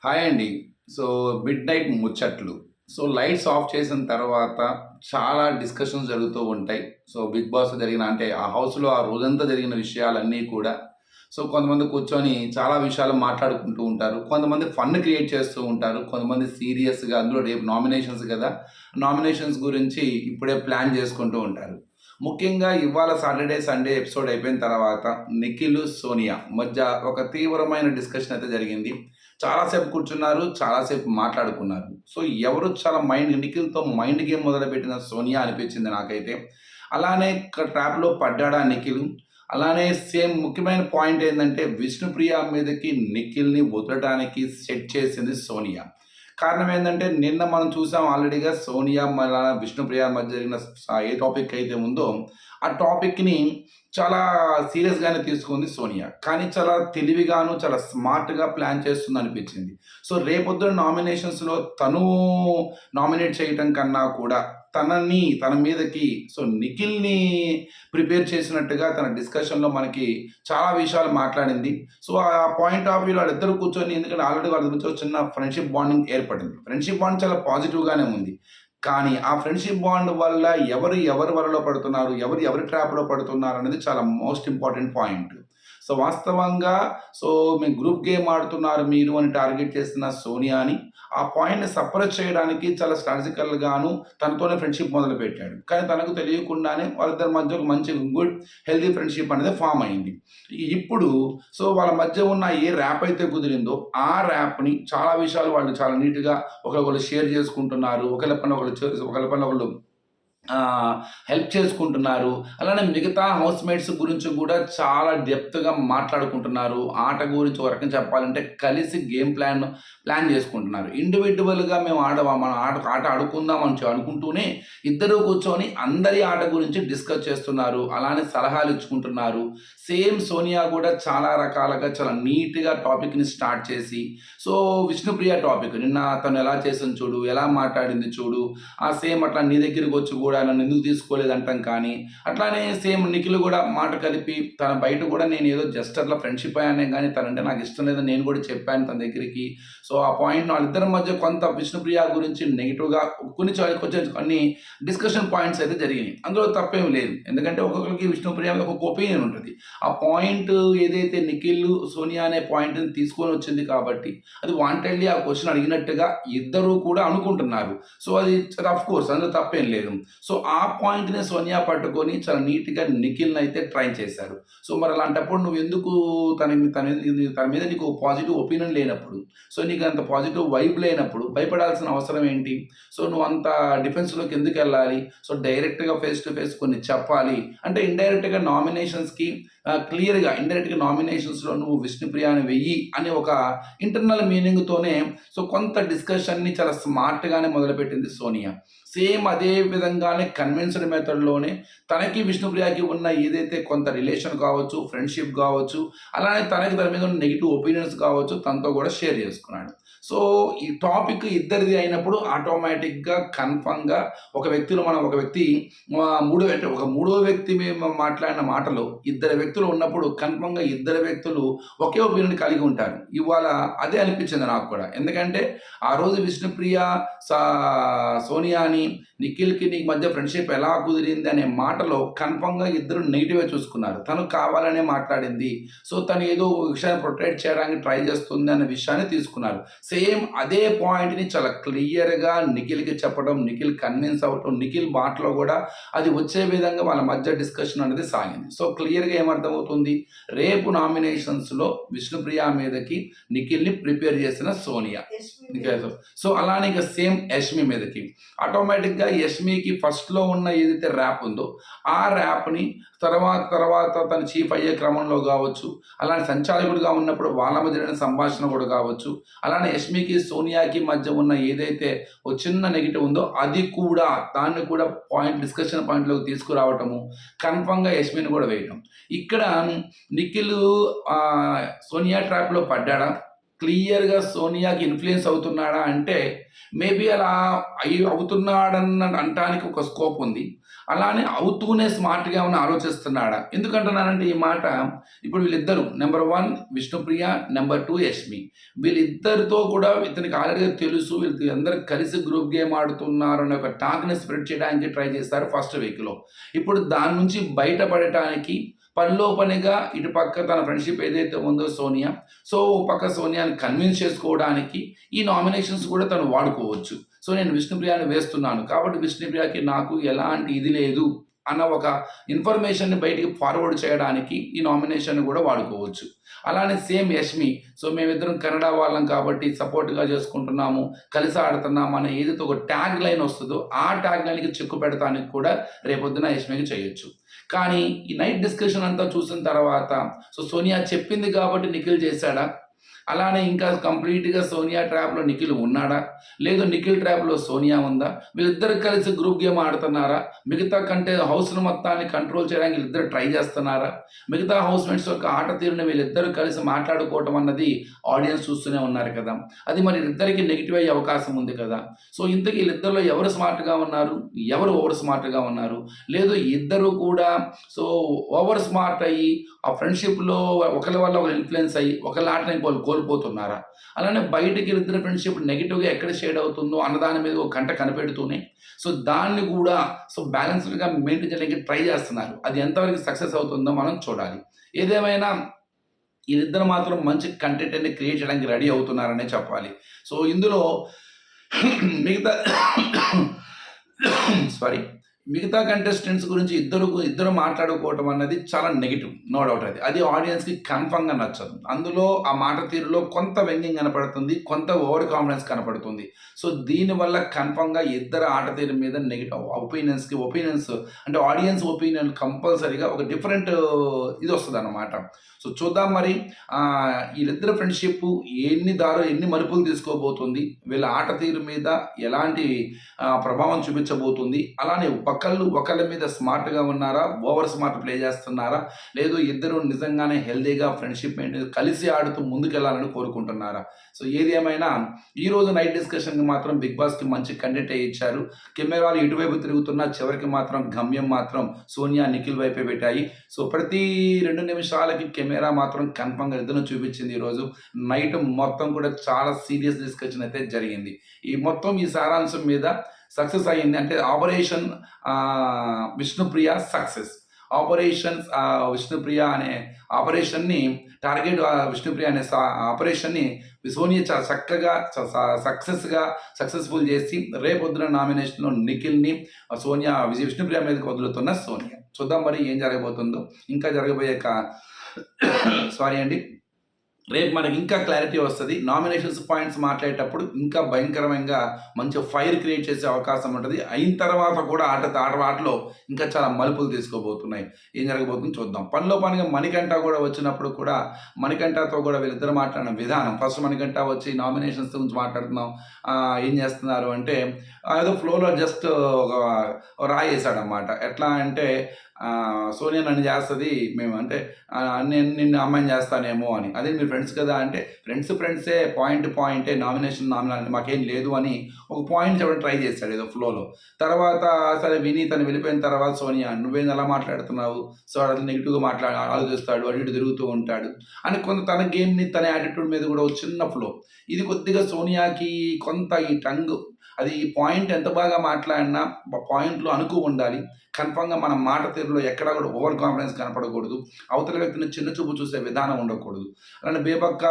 Hi అండి. So, mid night ముచ్చట్లు. So, lights off చేసిన తర్వాత చాలా డిస్కషన్స్ జరుగుతూ ఉంటాయి. సో, 'బిగ్ బాస్‌లో' జరిగిన అంటే ఆ హౌస్‌లో ఆ రోజంతా జరిగిన విషయాలన్నీ కూడా సో, కొంతమంది కూర్చొని చాలా విషయాలు మాట్లాడుకుంటూ ఉంటారు. కొంతమంది ఫన్ క్రియేట్ చేస్తూ ఉంటారు. కొంతమంది సీరియస్‌గా అందులో రేపు నామినేషన్స్ గదా! నామినేషన్స్ గురించి ఇప్పుడే ప్లాన్ చేసుకుంటూ ఉంటారు. ముఖ్యంగా ఇవాళ సాటర్‌డే, సండే ఎపిసోడ్ అయిపోయిన తర్వాత నిఖిల్, సోనియా మధ్య ఒక తీవ్రమైన డిస్కషన్ అయితే జరిగింది. చాలా సేపు కూర్చున్నారు. చాలా సేపు మాట్లాడుకున్నారు. సో, ఎవరు చాలా నిఖిల్‌తో మైండ్ గేమ్ మొదలుపెట్టిన సోనియా అనిపించింది నాకైతే. అలానే ట్రాప్‌లో పడ్డాడా నిఖిల్? అలానే సేమ్ ముఖ్యమైన పాయింట్ ఏందంటే విష్ణుప్రియ మీదకి నిఖిల్‌ని వదలటానికి సెట్ చేసింది సోనియా. కారణం ఏందంటే నిన్న మనం చూసాం ఆల్రెడీగా సోనియా విష్ణుప్రియ మధ్య జరిగిన ఏ టాపిక్ అయితే ఉందో ఆ టాపిక్‌ని చాలా సీరియస్‌గానే తీసుకుంది సోనియా. కానీ చాలా తెలివిగాను, చాలా స్మార్ట్‌గా ప్లాన్ చేస్తుందనిపించింది. సో, రేపొద్దున నామినేషన్స్‌లో తను నామినేట్ చేయటం కన్నా కూడా తన మీదకి సో, నిఖిల్‌ని ప్రిపేర్ చేసినట్టుగా తన డిస్కషన్‌లో మనకి చాలా విషయాలు మాట్లాడింది. సో, ఆ పాయింట్ ఆఫ్ వ్యూలో వాళ్ళిద్దరూ కూర్చొని ఎందుకంటే ఆల్రెడీ వాళ్ళ మధ్య ఒక చిన్న ఫ్రెండ్‌షిప్ బాండింగ్ ఏర్పడింది. ఫ్రెండ్‌షిప్ బాండ్ చాలా పాజిటివ్‌గానే ఉంది. కానీ ఆ ఫ్రెండ్‌షిప్ బాండ్ వల్ల ఎవరి వలలో పడుతున్నారు, ఎవరి ట్రాప్‌లో పడుతున్నారనేది చాలా మోస్ట్ ఇంపార్టెంట్ పాయింట్. సో, వాస్తవంగా సో, "మీ గ్రూప్ గేమ్ ఆడుతున్నారు మీరు" అని టార్గెట్ చేస్తున్న సోనియాని, ఆ పాయింట్‌ని సప్రెస్ చేయడానికి చాలా స్ట్రాటజికల్‌గాను తనతోనే ఫ్రెండ్‌షిప్ మొదలుపెట్టాడు. కానీ తనకు తెలియకుండానే వాళ్ళిద్దరి మధ్య ఒక మంచి గుడ్ హెల్తీ ఫ్రెండ్‌షిప్ అనేది ఫార్మ్ అయింది. ఇప్పుడు సో, వాళ్ళ మధ్య ఉన్న ఏ ర్యాప్ అయితే కుదిరిందో, ఆ ర్యాప్‌ని చాలా విషయాలు వాళ్ళు చాలా నీట్‌గా ఒకళ్ళకొకళ్ళు షేర్ చేసుకుంటున్నారు. ఒకళ్ళ పని ఒకళ్ళు హెల్ప్ చేసుకుంటున్నారు. అలానే మిగతా హౌస్‌మేట్స్ గురించి గూడా చాలా డెప్త్‌గా మాట్లాడుకుంటున్నారు. ఆట గురించి ఒక రకంగా చెప్పాలంటే కలిసి గేమ్ ప్లాన్ చేసుకుంటున్నారు. ఇండివిడ్యువల్‌గా మేము మనం ఆట ఆడుకుందాం అని అనుకుంటూనే ఇద్దరు కూర్చొని అందరి ఆట గురించి డిస్కస్ చేస్తున్నారు. అలానే సలహాలు ఇచ్చుకుంటున్నారు. సేమ్ సోనియా గూడా చాలా రకాలుగా చాలా నీట్‌గా టాపిక్‌ని స్టార్ట్ చేసి సో, విష్ణుప్రియ టాపిక్ నిన్న తను ఎలా చేసింది చూడు, ఎలా మాట్లాడింది చూడు, సేమ్ అట్లా నీ దగ్గరికొచ్చి గూడా నన్నెందుకు తీసుకోలేదంటం కానీ, అట్లానే సేమ్ నిఖిల్ గూడా మాట కలిపి తన బయట గూడా నేనేదో జస్ట్ అట్లా ఫ్రెండ్‌షిప్ అయ్యానే గానీ, తనంటే నాకిష్టం లేదని నేను గూడా చెప్పాను తన దగ్గరికి. సో, ఆ పాయింట్ వాళ్ళిద్దరి మధ్య కొంత విష్ణుప్రియ గురించి నెగెటివ్‌గా కొంచెం కొన్ని డిస్కషన్ పాయింట్స్ అయితే జరిగినాయి. అందులో తప్పేమి లేదు. ఎందుకంటే ఒక్కొక్కరికి విష్ణుప్రియ మీద ఒక్కొక్క ఒపీనియన్ ఉంటది. ఆ పాయింట్ ఏదైతే నిఖిల్, సోనియా అనే పాయింట్‌ని తీసుకొనొచ్చింది కాబట్టి, అది వాంటెడ్‌లీ ఆ క్వెషన్ అడిగినట్టుగా ఇద్దరు కూడా అనుకుంటున్నారు. సో, అది ఆఫ్‌కోర్స్ అందులో తప్పేం లేదు. సో, ఆ పాయింట్‌ని సోనియా పట్టుకొని చాలా నీట్‌గా నిఖిల్‌నైతే ట్రై చేశారు. సో, మరి అలాంటప్పుడు నువ్వెందుకు తన మీద నీకు పాజిటివ్ ఒపీనియన్ లేనప్పుడు, సో, నీకు అంత పాజిటివ్ వైబ్ లేనప్పుడు భయపడాల్సిన అవసరం ఏంటి? సో, నువ్వంత డిఫెన్స్‌లోకి ఎందుకెళ్ళాలి? సో, డైరెక్ట్‌గా ఫేస్ టు ఫేస్ కొన్ని చెప్పాలి. అంటే ఇండైరెక్ట్‌గా నామినేషన్స్‌కి ఇండైరెక్ట్‌గా నామినేషన్స్‌లో నువ్వు విష్ణుప్రియని వెయ్యి అని ఒక ఇంటర్నల్ మీనింగ్‌తోనే సో, కొంత డిస్కషన్‌ని చాలా స్మార్ట్‌గానే మొదలుపెట్టింది సోనియా. సేమ్ అదే విధంగానే కన్విన్స్డ్ మెథడ్‌లోనే తనకి, విష్ణుప్రియకి ఉన్న ఏదైతే కొంత రిలేషన్ కావచ్చు, ఫ్రెండ్‌షిప్ కావచ్చు, అలానే తన మీద ఉన్న నెగెటివ్ ఒపీనియన్స్ కావచ్చు, తనతో కూడా షేర్ చేసుకున్నాడు. సో, ఈ టాపిక్ ఇద్దరిది అయినప్పుడు ఆటోమేటిక్‌గా, కన్ఫర్మ్‌గా ఒక వ్యక్తి ఒక మూడో వ్యక్తి మాట్లాడిన మాటలు ఇద్దరు వ్యక్తులు ఉన్నప్పుడు కన్ఫర్మ్‌గా ఇద్దరు వ్యక్తులు ఒకే ఒపీనియన్ కలిగి ఉంటారు. ఇవాళ అదే అనిపించింది నాకు కూడా. ఎందుకంటే ఆ రోజు విష్ణుప్రియ సా సోనియాని, నిఖిల్‌కి నీకు మధ్య ఫ్రెండ్‌షిప్ ఎలా కుదిరింది అనే మాటలో కన్ఫర్మ్‌గా ఇద్దరు నెగెటివే చూసుకున్నారు. తను కావాలనే మాట్లాడింది. సో, తను ఏదో విషయాన్ని ప్రొటెక్ట్ చేయడానికి ట్రై చేస్తుంది అన్న విషయాన్ని తీసుకున్నారు. సేమ్ అదే పాయింట్‌ని చాలా క్లియర్‌గా నిఖిల్‌కి చెప్పడం, నిఖిల్ కన్విన్స్ అవ్వటం, నిఖిల్ మాటలో కూడా అది వచ్చే విధంగా వాళ్ళ మధ్య డిస్కషన్ అనేది సాగింది. సో, క్లియర్‌గా ఏమర్థమవుతుంది? రేపు నామినేషన్స్‌లో విష్ణుప్రియ మీదకి నిఖిల్‌ని ప్రిపేర్ చేసిన సోనియా. సో, అలానే ఇక సేమ్ యష్మి మీదకి. ఆటోమేటిక్‌గా యష్మికి ఫస్ట్‌లో ఉన్న ఏదైతే ర్యాప్ ఉందో, ఆ ర్యాప్‌ని తర్వాత తను చీఫ్ అయ్యే క్రమంలో గావచ్చు, అలానే సంచాలకుడిగా ఉన్నప్పుడు వాళ్ళ మధ్య జరిగిన సంభాషణ కూడా కావచ్చు, అలానే యష్మికి, సోనియాకి మధ్య ఉన్న ఏదైతే ఓ చిన్న నెగెటివ్ ఉందో అది కూడా దాన్ని కూడా డిస్కషన్ పాయింట్‌లోకి తీసుకురావటము, కన్ఫర్మ్‌గా యష్మిని కూడా వేయటం. ఇక్కడ నిఖిల్ సోనియా ట్రాప్‌లో పడ్డాడా? క్లియర్‌గా సోనియాకి ఇన్‌ఫ్లుయెన్స్ అవుతున్నాడా అంటే, మేబీ అలా అవుతున్నాడన్న అనటానికి ఒక స్కోప్ ఉంది. అలానే అవుతూనే స్మార్ట్‌గా ఏమన్నా ఆలోచిస్తున్నాడా? ఎందుకంటున్నానంటే ఈ మాట, ఇప్పుడు వీళ్ళిద్దరు నంబర్ 1 విష్ణుప్రియ, నంబర్ 2 యష్మి. వీళ్ళిద్దరితో కూడా ఇతనికి ఆల్రెడీగా తెలుసు. వీళ్ళందరూ కలిసి గ్రూప్ గేమ్ ఆడుతున్నారు అనే ఒక టాక్‌ని స్ప్రెడ్ చేయడానికి ట్రై చేస్తారు ఫస్ట్ వీక్‌లో. ఇప్పుడు దాని నుంచి బయటపడటానికి పనిలో పనిగా ఇటు పక్క తన ఫ్రెండ్‌షిప్ ఏదైతే ఉందో సోనియా, సో ఓ పక్క సోనియాని కన్విన్స్ చేసుకోవడానికి ఈ నామినేషన్స్ కూడా తను వాడుకోవచ్చు. సో నేను విష్ణుప్రియని వేస్తున్నాను. కాబట్టి విష్ణుప్రియకి నాకు ఎలాంటి ఇది లేదు అన్న ఒక ఇన్ఫర్మేషన్‌ని బయటికి ఫార్వర్డ్ చేయడానికి ఈ నామినేషన్‌ని కూడా వాడుకోవచ్చు. అలానే సేమ్ యష్మి. సో మేమిద్దరం కన్నడ వాళ్ళం కాబట్టి సపోర్ట్‌గా చేసుకుంటున్నాము, కలిసి ఆడుతున్నాము అనే ఏదైతే ఒక ట్యాగ్ లైన్ వస్తదో, ఆ ట్యాగ్ లైన్‌కి చెక్ పెడతానికి కూడా రేపొద్దున యష్మికి చేయొచ్చు. కానీ ఈ నైట్ డిస్కషన్ అంతా చూసిన తర్వాత సో సోనియా చెప్పింది కాబట్టి నిఖిల్ చేశాడా? అలానే ఇంకా కంప్లీట్‌గా సోనియా ట్రాప్‌లో నిఖిల్ ఉన్నాడా? లేదు నిఖిల్ ట్రాప్‌లో సోనియా ఉందా? వీళ్ళిద్దరూ కలిసి గ్రూప్ గేమ్ ఆడుతున్నారా? మిగతా హౌస్‌ను మొత్తాన్ని కంట్రోల్ చేయడానికి వీళ్ళిద్దరూ ట్రై చేస్తున్నారా? మిగతా హౌస్‌మేట్స్ యొక్క ఆట తీరుని వీళ్ళిద్దరూ కలిసి మాట్లాడుకోవటం అన్నది ఆడియన్స్ చూస్తూనే ఉన్నారు కదా! అది మరి వీళ్ళిద్దరికీ నెగెటివ్ అయ్యే అవకాశం ఉంది కదా! సో ఇంతకీ వీళ్ళిద్దరిలో ఎవరు స్మార్ట్‌గా ఉన్నారు? ఎవరు ఓవర్ స్మార్ట్‌గా ఉన్నారు? లేదు ఇద్దరు కూడా సో ఓవర్ స్మార్ట్ అయ్యి ఆ ఫ్రెండ్‌షిప్‌లో ఒకళ్ళ వల్ల ఒకళ్ళు ఇన్‌ఫ్లుయెన్స్ అయ్యి ఒకళ్ళ ఆటని కోల్పోతున్నారా? అలానే బయటికి వీళ్ళిద్దరి ఫ్రెండ్‌షిప్ నెగెటివ్‌గా ఎక్కడ షేడ్ అవుతుందో అన్న దాని మీద ఒక కంట కనిపెడుతూనే సో దాన్ని కూడా సో బ్యాలెన్స్‌డ్‌గా మెయింటైన్ చేయడానికి ట్రై చేస్తున్నారు. అది ఎంతవరకు సక్సెస్ అవుతుందో మనం చూడాలి. ఏదేమైనా వీళ్ళిద్దరు మాత్రం మంచి కంటెంట్ అనేది క్రియేట్ చేయడానికి రెడీ అవుతున్నారనే చెప్పాలి. సో ఇందులో మిగతా సారీ. మిగతా కంటెస్టెంట్స్ గురించి ఇద్దరు మాట్లాడుకోవటం అన్నది చాలా నెగెటివ్. నో డౌట్ అది. అది ఆడియన్స్‌కి కన్ఫర్మ్‌గా నచ్చదు. అందులో ఆ మాట తీరులో కొంత వ్యంగ్యం కనపడుతుంది. కొంత ఓవర్ కాన్ఫిడెన్స్ కనపడుతుంది. సో దీనివల్ల కన్ఫర్మ్‌గా ఇద్దరు ఆట తీరు మీద నెగెటివ్ ఒపీనియన్స్ అంటే ఆడియన్స్ ఒపీనియన్ కంపల్సరీగా ఒక డిఫరెంట్ ఇది వస్తదన్నమాట. సో చూద్దాం మరి వీళ్ళిద్దరి ఫ్రెండ్‌షిప్ ఎన్ని మలుపులు తీసుకోబోతుంది? వీళ్ళ ఆట తీరు మీద ఎలాంటి ప్రభావం చూపించబోతుంది? అలానే ఒకళ్ళ మీద స్మార్ట్‌గా ఉన్నారా? ఓవర్ స్మార్ట్ ప్లే చేస్తున్నారా? లేదు ఇద్దరు నిజంగానే హెల్తీగా ఫ్రెండ్‌షిప్ మెయింటైన్ కలిసి ఆడుతూ ముందుకెళ్ళాలని కోరుకుంటున్నారా? సో ఏది ఏమైనా ఈరోజు నైట్ డిస్కషన్‌కి మాత్రం బిగ్ బాస్‌కి మంచి కంటెంటే ఇచ్చారు. కెమెరాలు ఇటువైపు తిరుగుతున్నా చివరికి మాత్రం గమ్యం మాత్రం సోనియా, నిఖిల్ వైపే పెట్టాయి. సో ప్రతి 2 నిమిషాలకి కెమెరా మాత్రం కన్ఫర్మ్‌గా ఇద్దరిని చూపించింది ఈరోజు. నైట్ మొత్తం కూడా చాలా సీరియస్ డిస్కషన్ అయితే జరిగింది. ఈ సారాంశం మీద సక్సెస్ అయింది. అంటే ఆపరేషన్ విష్ణుప్రియ సక్సెస్. విష్ణుప్రియ అనే ఆపరేషన్‌ని టార్గెట్ విష్ణుప్రియ అనే ఆపరేషన్‌ని సోనియా చాలా చక్కగా సక్సెస్‌ఫుల్ చేసి రేపొద్దున నామినేషన్‌లో నిఖిల్‌ని విష్ణుప్రియ మీదకి వదులుతున్న సోనియా. చూద్దాం మరి ఏం జరగబోతుందో. ఇంకా జరగబోయే సారీ అండి. రేపు మనకి ఇంకా క్లారిటీ వస్తది. నామినేషన్స్ పాయింట్స్ మాట్లాడేటప్పుడు ఇంకా భయంకరంగా మంచి ఫైర్ క్రియేట్ చేసే అవకాశం ఉంటది. అయిన తర్వాత కూడా ఆటలో ఇంకా చాలా మలుపులు తీసుకోబోతున్నాయి. ఏం జరగబోతుందో చూద్దాం. పనిలో పనిగా మణికంఠ కూడా వచ్చినప్పుడు కూడా మణికంఠతో కూడా వీళ్ళిద్దరు మాట్లాడిన విధానం ఫస్ట్ మణికంఠ వచ్చి నామినేషన్స్ గురించి మాట్లాడుతున్నాం. ఏం చేస్తున్నారు అంటే ఏదో ఫ్లోలో జస్ట్ ఒక రాయేసాడనమాట. ఎట్లా అంటే సోనియా నన్ను చేస్తది. మేము అంటే నేను నిన్ను అమ్మాయిని చేస్తానేమో అని. అదే మీరు ఫ్రెండ్స్ కదా అంటే ఫ్రెండ్సే పాయింటే నామినేషన్ మాకేం లేదు అని ఒక పాయింట్ చెప్పడం ట్రై చేశాడు ఏదో ఫ్లోలో. తర్వాత సరే విని తను వెళ్ళిపోయిన తర్వాత సోనియా నువ్వేం ఎలా మాట్లాడుతున్నావు? సో అట్లా నెగిటివ్‌గా ఆలోచిస్తాడు. అటు ఇటు తిరుగుతూ ఉంటాడు. అని తన గేమ్‌ని తన యాటిట్యూడ్ మీద కూడా ఒక చిన్న ఫ్లో. ఇది కొద్దిగా సోనియాకి కొంత ఈ టంగ్ అది పాయింట్ ఎంత బాగా మాట్లాడినా పాయింట్లు అనుకు ఉండాలి. కన్ఫర్మ్‌గా మన మాట తీరులో ఎక్కడ కూడా ఓవర్ కాన్ఫిడెన్స్ కనపడకూడదు. అవతల వ్యక్తిని చిన్న చూపు చూసే విధానం ఉండకూడదు. అలానే బేపక్క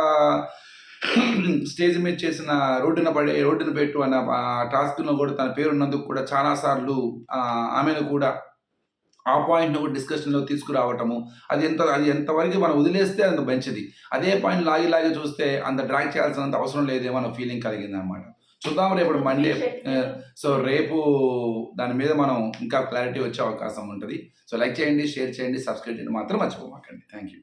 స్టేజ్ మీద చేసిన రోడ్డున పెట్టు అన్న టాస్క్‌లో కూడా తన పేరున్నందుకు కూడా చాలా సార్లు ఆమెను కూడా ఆ పాయింట్‌ని కూడా డిస్కషన్‌లో తీసుకురావటము. అది ఎంతవరకు మనం వదిలేస్తే అంత మంచిది. అదే పాయింట్ లాగి చూస్తే అంత డ్రాగ్ చేయాల్సినంత అవసరం లేదేమో అన్న ఫీలింగ్ కలిగిందనమాట. చూద్దాం రేపు మండే. సో రేపు దాని మీద మనం ఇంకా క్లారిటీ వచ్చే అవకాశం ఉంటది. సో లైక్ చేయండి, షేర్ చేయండి, సబ్స్క్రైబ్ చేయండి మాత్రం మర్చిపోమాకండి. Thank you.